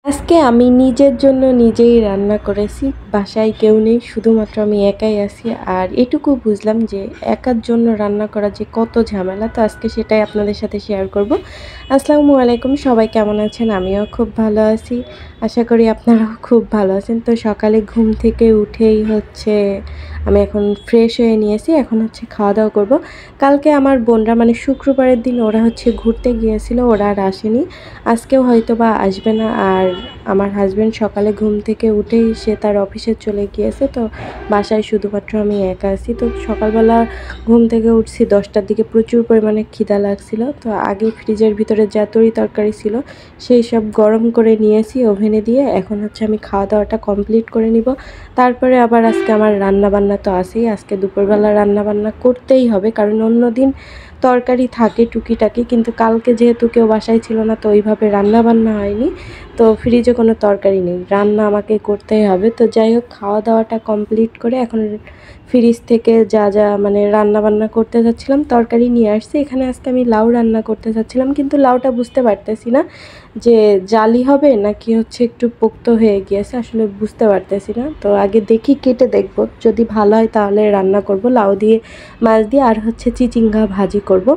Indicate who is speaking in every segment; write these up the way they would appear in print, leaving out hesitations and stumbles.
Speaker 1: আজকে আমি নিজের জন্য নিজেই রান্না করেছি। বাসায় কেউ নেই, শুধুমাত্র আমি একাই আছি। আর এটুকু বুঝলাম যে একার জন্য রান্না করা যে কত ঝামেলা। তো আজকে সেটাই আপনাদের সাথে শেয়ার করব। আসসালামু আলাইকুম, সবাই কেমন আছেন? আমিও খুব ভালো আছি। আশা করি আপনারাও খুব ভালো আছেন। তো সকালে ঘুম থেকে উঠেই আমি এখন ফ্রেশ হয়ে নিয়েছি। এখন খাওয়া দাওয়া করব। কালকে আমার বোনরা শুক্রবারের দিন ওরা ঘুরতে গিয়েছিল, ওরা আর আসেনি। আজকেও হয়তোবা আসবে না। আর আমার হাজব্যান্ড সকালে ঘুম থেকে উঠেই সে তার অফিসে চলে গিয়েছে। তো বাসায় শুধুমাত্র আমি একা আছি। তো সকালবেলা ঘুম থেকে উঠছি 10টার দিকে, প্রচুর পরিমাণে খিদা লাগছিল। তো আগে ফ্রিজের ভিতরে যা তরকারি ছিল সেই সব গরম করে নিয়েছি ওভেনে দিয়ে। এখন আমি খাওয়া দাওয়াটা কমপ্লিট করে নিব। তারপরে আবার আজকে আমার রান্নাবান্না তো আছেই। আজকে দুপুরবেলা রান্নাবান্না করতেই হবে, কারণ অন্য দিন তরকারি থাকে টুকিটাকি, কিন্তু কালকে যেহেতু কেউ বাসায় ছিল না তো ওইভাবে রান্নাবান্না হয়নি। তো ফ্রিজে কোনো তরকারি নেই, রান্না আমাকে করতেই হবে। তো যাই হোক, খাওয়া দাওয়াটা কমপ্লিট করে এখন ফ্রিজ থেকে যা যা রান্না বান্না করতে যাচ্ছিলাম তরকারি নিয়ে আসছি। এখানে আজকে আমি লাউ রান্না করতে যাচ্ছিলাম, কিন্তু লাউটা বুঝতে পারতেছি না যে জালি হবে নাকি একটু পোক্ত হয়ে গিয়েছে, আসলে বুঝতে পারতেছি না। তো আগে দেখি, কেটে দেখব, যদি ভালো হয় তাহলে রান্না করব লাউ দিয়ে, মাছ দিয়ে, আর চিচিঙ্গা ভাজি করব।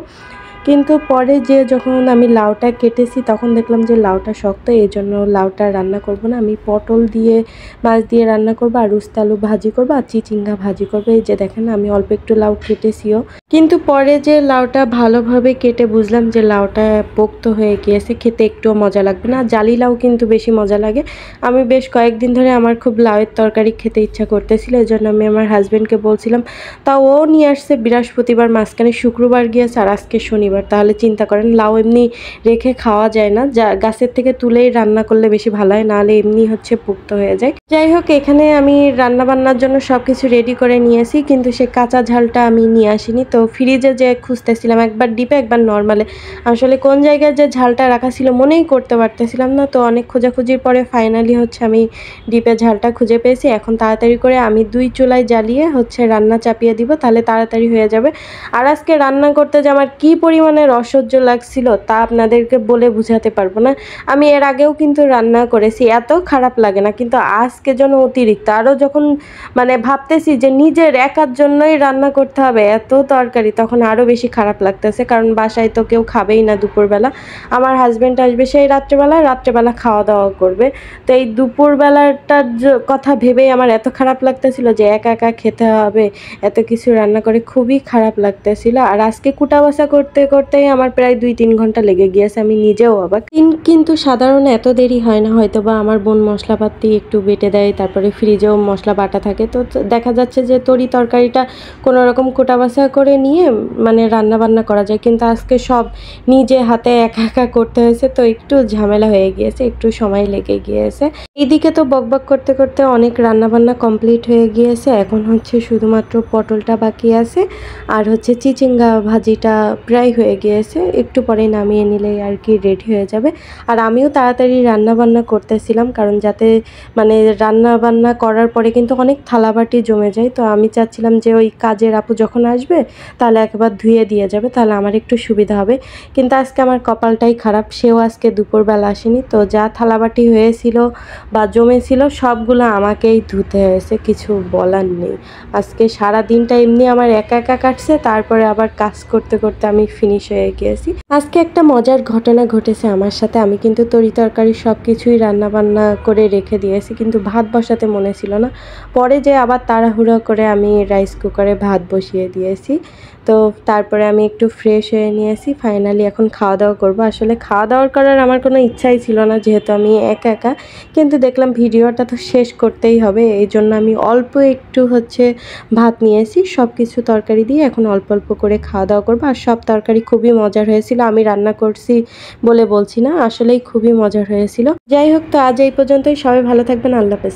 Speaker 1: কিন্তু পরে যখন আমি লাউটা কেটেছি তখন দেখলাম যে লাউটা শক্ত, এই জন্য লাউটা রান্না করব না। আমি পটল দিয়ে মাছ দিয়ে রান্না করব, আর উস্তা আলু ভাজি করব, আর চিচিঙ্গা ভাজি করব। এই যে দেখেন, আমি অল্প একটু লাউ কেটেছিও, কিন্তু পরে লাউটা ভালোভাবে কেটে বুঝলাম যে লাউটা পোক্ত হয়ে গিয়েছে, খেতে একটুও মজা লাগবে না। জালি লাউ কিন্তু বেশি মজা লাগে। আমি বেশ কয়েকদিন ধরে আমার খুব লাউয়ের তরকারি খেতে ইচ্ছা করতেছিল, এই জন্য আমি আমার হাজব্যান্ডকে বলছিলাম। তাও ও নিয়ে আসছে বৃহস্পতিবার, মাঝখানে শুক্রবার গিয়েছে, আর আজকে শনিবার। তাহলে চিন্তা করেন, লাউ এমনি রেখে খাওয়া যায় না, যা গাছের থেকে তুলেই রান্না করলে বেশি ভালো হয়, নাহলে এমনি পোক্ত হয়ে যায়। যাই হোক, এখানে আমি রান্না বান্নার জন্য সব কিছু রেডি করে নিয়েছি, কিন্তু সে কাঁচা ঝালটা আমি নিয়ে আসিনি। তো ফ্রিজে খুঁজতেছিলাম, একবার ডিপে একবার নর্মালে, আসলে কোন জায়গায় যে ঝালটা রাখা ছিল মনেই করতে পারতেছিলাম না। তো অনেক খোঁজাখুঁজির পরে ফাইনালি আমি ডিপে ঝালটা খুঁজে পেয়েছি। এখন তাড়াতাড়ি করে আমি 2 চুলায় জ্বালিয়ে রান্না চাপিয়ে দিব, তাহলে তাড়াতাড়ি হয়ে যাবে। আর আজকে রান্না করতে যে আমার কী পরিমাণে অসহ্য লাগছিল তা আপনাদেরকে বলে বুঝাতে পারবো না। আমি এর আগেও কিন্তু রান্না করেছি, এত খারাপ লাগে না, কিন্তু আজকে যেন অতিরিক্ত। আরও যখন ভাবতেছি যে নিজের একার জন্যই রান্না করতে হবে এত তরকারি, তখন আরও বেশি খারাপ লাগতেছে, কারণ বাসায় তো কেউ খাবেই না দুপুরবেলা। আমার হাজব্যান্ড আসবে সেই রাত্রেবেলা খাওয়া দাওয়া করবে। তো এই দুপুরবেলাটার কথা ভেবেই আমার এত খারাপ লাগতেছিল যে একা একা খেতে হবে, এত কিছু রান্না করে খুবই খারাপ লাগতেছিল। আর আজকে কুটা বাছা করতে করতেই আমার প্রায় 2-3 ঘন্টা লেগে গিয়েছে, আমি নিজেও অবাক। কিন্তু সাধারণ এত দেরি হয় না, হয়তো বা আমার বোন মশলাপাতি একটু বেটে দেয়, তারপরে ফ্রিজেও মশলা বাটা থাকে। তো দেখা যাচ্ছে যে তরকারিটা কোনো রকম কুটা বাছা করে নিয়ে রান্না বান্না করা যায়, কিন্তু আজকে সব নিজে হাতে একা একা করতে হয়েছে। তো একটু ঝামেলা হয়ে গিয়েছে, একটু সময় লেগে গিয়েছে। এইদিকে তো বকবক করতে করতে অনেক রান্নাবান্না কমপ্লিট হয়ে গিয়েছে। এখন শুধুমাত্র পটলটা বাকি আছে, আর চিচিঙ্গা ভাজিটা প্রায় হয়ে গিয়েছে, একটু পরে নামিয়ে নিলেই আর কি রেডি হয়ে যাবে। আর আমিও তাড়াতাড়ি রান্নাবান্না করতেছিলাম, কারণ যাতে রান্নাবান্না করার পরে কিন্তু অনেক থালাবাটি জমে যায়। তো আমি চাচ্ছিলাম যে ওই কাজের আপু যখন আসবে তাহলে একবার ধুয়ে দিয়ে যাবে, তাহলে আমার একটু সুবিধা হবে। কিন্তু আজকে আমার কপালটাই খারাপ, সেও আজকে দুপুরবেলা আসেনি। তো যা থালাবাটি হয়েছিল বা জমেছিল সবগুলো আমাকেই ধুতে হয়েছে, কিছু বলার নেই। আজকে সারা দিনটা এমনি আমার একা একা কাটছে, তারপরে আবার কাজ করতে করতে আমি ফিনিশ হয়ে গিয়েছি। আজকে একটা মজার ঘটনা ঘটেছে আমার সাথে। আমি কিন্তু তরকারি সব কিছুই রান্নাবান্না করে রেখে দিয়েছি, কিন্তু ভাত বসাতে মনে ছিল না। পরে আবার তাড়াহুড়ো করে আমি রাইস কুকারে ভাত বসিয়ে দিয়েছি। তো তারপরে আমি একটু ফ্রেশ হয়ে নিয়েছি, ফাইনালি এখন খাওয়া দাওয়া করব। আসলে খাওয়া দাওয়া করার আমার কোনো ইচ্ছাই ছিল না, যেহেতু আমি একা একা, কিন্তু দেখলাম ভিডিওটা তো শেষ করতেই হবে, এই জন্য আমি অল্প একটু ভাত নিয়েছি, সব কিছু তরকারি দিয়ে এখন অল্প অল্প করে খাওয়া দাওয়া করবো। আর সব তরকারি খুবই মজার হয়েছিল, আমি রান্না করছি বলে বলছি না, আসলেই খুবই মজার হয়েছিল। যাই হোক, তো আজ এই পর্যন্তই। সবাই ভালো থাকবেন, আল্লাহ হাফেজ।